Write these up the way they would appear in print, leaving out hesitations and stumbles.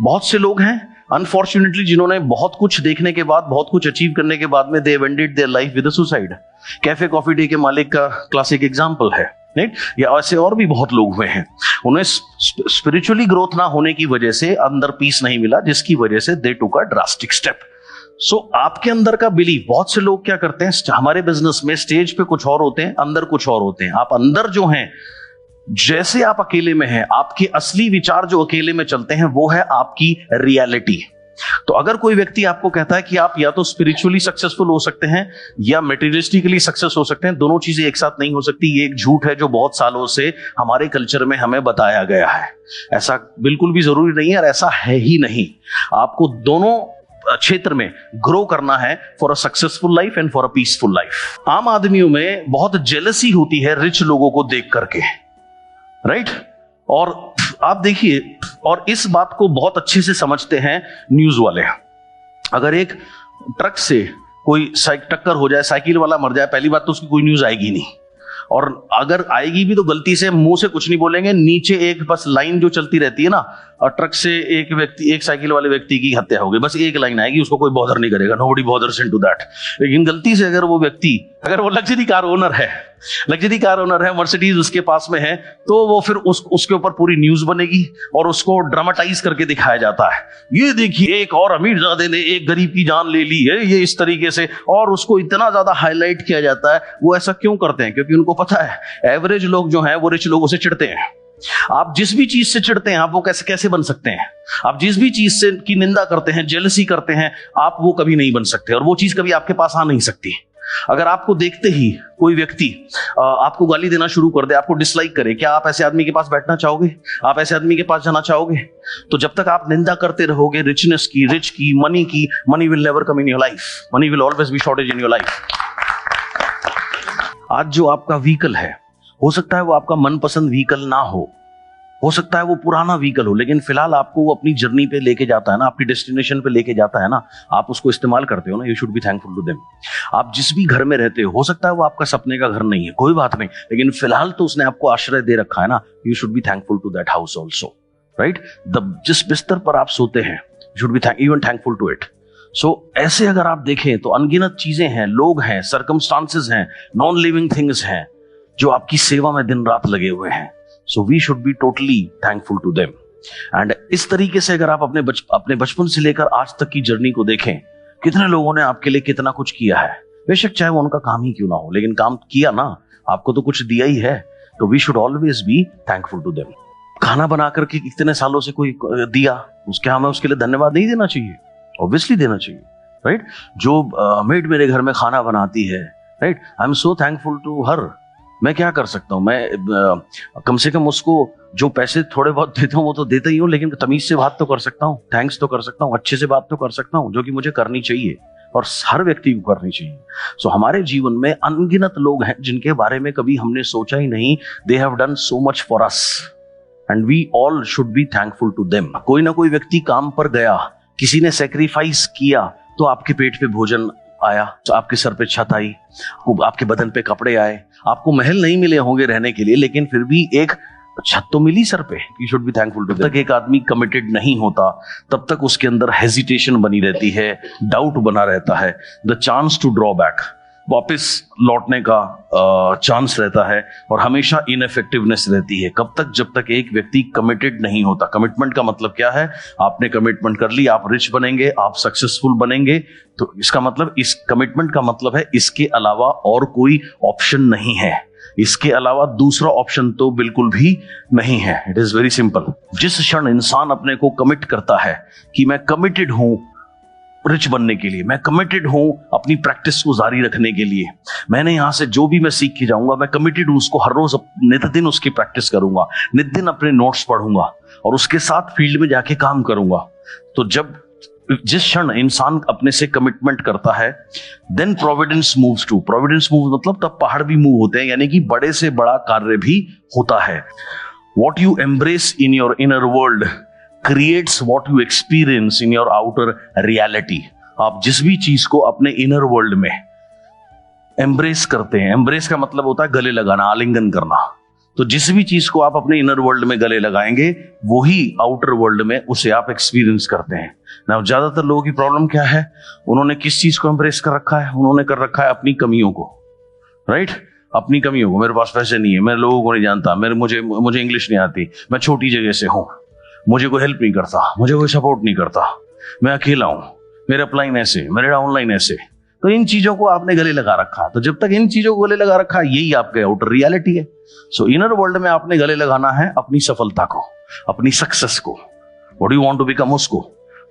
बहुत से लोग हैं अनफॉर्चुनेटली जिन्होंने बहुत कुछ देखने के बाद, बहुत कुछ अचीव करने के बाद में they ended their life with suicide. Cafe coffee day के मालिक का क्लासिक एग्जांपल है, राइट? या ऐसे और भी बहुत लोग हुए हैं, उन्हें स्पिरिचुअली ग्रोथ ना होने की वजह से अंदर पीस नहीं मिला, जिसकी वजह से दे टुक अ ड्रास्टिक स्टेप। सो आपके अंदर का बिलीफ, बहुत से लोग क्या करते हैं हमारे बिजनेस में, स्टेज पे कुछ और होते हैं, अंदर कुछ और होते हैं। आप अंदर जो हैं, जैसे आप अकेले में हैं, आपके असली विचार जो अकेले में चलते हैं वो है आपकी रियलिटी। तो अगर कोई व्यक्ति आपको कहता है कि आप या तो स्पिरिचुअली सक्सेसफुल हो सकते हैं या मटेरियलिस्टिकली सक्सेस हो सकते हैं, दोनों चीजें एक साथ नहीं हो सकती। ये एक झूठ है जो बहुत सालों से हमारे कल्चर में हमें बताया गया है। ऐसा बिल्कुल भी जरूरी नहीं है और ऐसा है ही नहीं। आपको दोनों क्षेत्र में ग्रो करना है for a successful life and for a peaceful life. आम आदमियों में बहुत जेलसी होती है रिच लोगों को देख करके, राइट? और आप देखिए, और इस बात को बहुत अच्छे से समझते हैं न्यूज वाले। अगर एक ट्रक से कोई टक्कर हो जाए, साइकिल वाला मर जाए, पहली बात तो उसकी कोई न्यूज आएगी नहीं, और अगर आएगी भी तो गलती से मुंह से कुछ नहीं बोलेंगे, नीचे एक बस लाइन जो चलती रहती है ना, और ट्रक से एक साइकिल वाले व्यक्ति की हत्या हो गई, बस एक लाइन आएगी, उसको कोई बॉदर नहीं करेगा, नोबडी बॉदर्स इनटू दैट। लेकिन गलती से अगर वो व्यक्ति, अगर वो लग्जरी कार ओनर है, मर्सिडीज उसके पास में है, तो वो फिर उसके ऊपर पूरी न्यूज बनेगी और उसको ड्रामेटाइज करके दिखाया जाता है। ये देखिए, एक और अमीरजादे ने एक गरीब की जान ले ली है, ये इस तरीके से, और उसको इतना ज्यादा हाईलाइट किया जाता है। वो ऐसा क्यों करते हैं? क्योंकि उनको पता है एवरेज लोग जो हैं वो रिच लोगों से चिढ़ते हैं। आप जिस भी चीज से चिढ़ते हैं, आप वो कैसे कैसे बन सकते हैं? आप जिस भी चीज से की निंदा करते हैं, जेलसी करते हैं, आप वो कभी नहीं बन सकते, और वो चीज कभी आपके पास आ नहीं सकती। अगर आपको देखते ही कोई व्यक्ति आपको गाली देना शुरू कर दे, आपको डिसलाइक करे, क्या आप ऐसे आदमी के पास बैठना चाहोगे? आप ऐसे आदमी के पास जाना चाहोगे? तो जब तक आप निंदा करते रहोगे रिचनेस की, रिच की, money will never come in your life. Money will always be shortage in your life. आज जो आपका व्हीकल है, हो सकता है वो आपका मनपसंद व्हीकल ना हो सकता है वो पुराना व्हीकल हो, लेकिन फिलहाल आपको वो अपनी जर्नी पे लेके जाता है ना, आपकी डेस्टिनेशन पे लेके जाता है ना, आप उसको इस्तेमाल करते हो ना, you should be thankful to them. आप जिस भी घर में रहते हो सकता है वो आपका सपने का घर नहीं है, कोई बात नहीं, लेकिन फिलहाल तो उसने आपको आश्रय दे रखा है ना, you should be thankful to that house also, right? जिस बिस्तर पर आप सोते हैं, you should be even thankful to it. So ऐसे अगर आप देखें तो अनगिनत चीजें हैं, लोग हैं, सर्कमस्टांसेस हैं, नॉन लिविंग थिंग्स हैं जो आपकी सेवा में दिन रात लगे हुए हैं। So we should be totally thankful to them. And इस तरीके से अगर आप अपने बचपन से लेकर आज तक की जर्नी को देखें, कितने लोगों ने आपके लिए कितना कुछ किया है, बेशक चाहे वो उनका काम ही क्यों ना हो, लेकिन काम किया ना, आपको तो कुछ दिया ही है, तो we should always be thankful to them. खाना बना करके इतने सालों से कोई दिया, उसके हमें उसके लिए धन्यवाद नहीं देना चाहिए? ऑब्वियसली देना चाहिए, राइट? जो मेड मेरे घर में खाना बनाती है, right, I am so thankful to her. मैं क्या कर सकता हूँ, मैं कम से कम उसको जो पैसे थोड़े बहुत देता हूँ वो तो देता ही हूँ, लेकिन तमीज से बात तो कर सकता हूँ, थैंक्स तो कर सकता हूँ, अच्छे से बात तो कर सकता हूँ, जो कि मुझे करनी चाहिए और हर व्यक्ति को करनी चाहिए। सो हमारे जीवन में अनगिनत लोग हैं जिनके बारे में कभी हमने सोचा ही नहीं। They have done so much for us and we all should be thankful to them. कोई ना कोई व्यक्ति काम पर गया, किसी ने सेक्रीफाइस किया, तो आपके पेट पे भोजन आया, तो आपके सर पे छत आई, आपके बदन पे कपड़े आए। आपको महल नहीं मिले होंगे रहने के लिए, लेकिन फिर भी एक छत तो मिली सर पे। You should be thankful to that. जब तक एक आदमी कमिटेड नहीं होता तब तक उसके अंदर हेजिटेशन बनी रहती है, डाउट बना रहता है, the chance to draw back, वापस लौटने का चांस रहता है, और हमेशा इनएफेक्टिवनेस रहती है। कब तक? जब तक एक व्यक्ति कमिटेड नहीं होता। कमिटमेंट का मतलब क्या है? आपने कमिटमेंट कर ली, आप रिच बनेंगे, आप सक्सेसफुल बनेंगे, तो इसका मतलब, इस कमिटमेंट का मतलब है इसके अलावा और कोई ऑप्शन नहीं है, इसके अलावा दूसरा ऑप्शन तो बिल्कुल भी नहीं है। It is very simple. जिस क्षण इंसान अपने को कमिट करता है कि मैं कमिटेड हूं रिच बनने के लिए, मैं कमिटेड हूं अपनी प्रैक्टिस को जारी रखने के लिए, मैंने यहां से जो भी मैं सीख के जाऊंगा, मैं कमिटेड हूं उसको हर रोज नित दिन उसकी प्रैक्टिस करूंगा, नित दिन अपने नोट्स पढ़ूंगा और उसके साथ फील्ड में जाके काम करूंगा, तो जिस क्षण इंसान अपने से कमिटमेंट करता है, then providence moves too. Providence move मतलब तब पहाड़ भी मूव होते हैं, यानी कि बड़े से बड़ा कार्य भी होता है। What you embrace in your inner world creates what you experience in your outer reality। आप जिस भी चीज को अपने इनर वर्ल्ड में एम्ब्रेस करते हैं, एम्ब्रेस का मतलब होता है गले लगाना, आलिंगन करना, तो जिस भी चीज को आप अपने इनर वर्ल्ड में गले लगाएंगे वही आउटर वर्ल्ड में उसे आप एक्सपीरियंस करते हैं ना। ज्यादातर लोगों की प्रॉब्लम क्या है, उन्होंने किस चीज को एम्ब्रेस कर रखा है, उन्होंने कर रखा है अपनी कमियों को, राइट, अपनी कमियों को। मेरे पास पैसे नहीं है, मैं लोगों को नहीं जानता, मुझे इंग्लिश नहीं आती, मैं छोटी जगह से हूं, मुझे कोई हेल्प नहीं करता, मुझे कोई सपोर्ट नहीं करता, मैं अकेला हूं, मेरा अपलाइन ऐसे, मेरा डाउनलाइन ऐसे। तो इन चीजों को आपने गले लगा रखा। तो जब तक इन चीजों को गले लगा रखा, यही आपके आउटर रियलिटी है। सो इनर वर्ल्ड में आपने गले लगाना है अपनी सफलता को, अपनी सक्सेस को, what you want to become, उसको।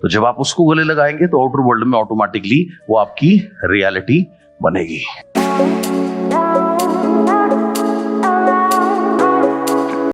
तो जब आप उसको गले लगाएंगे तो आउटर वर्ल्ड में ऑटोमेटिकली वो आपकी रियलिटी बनेगी।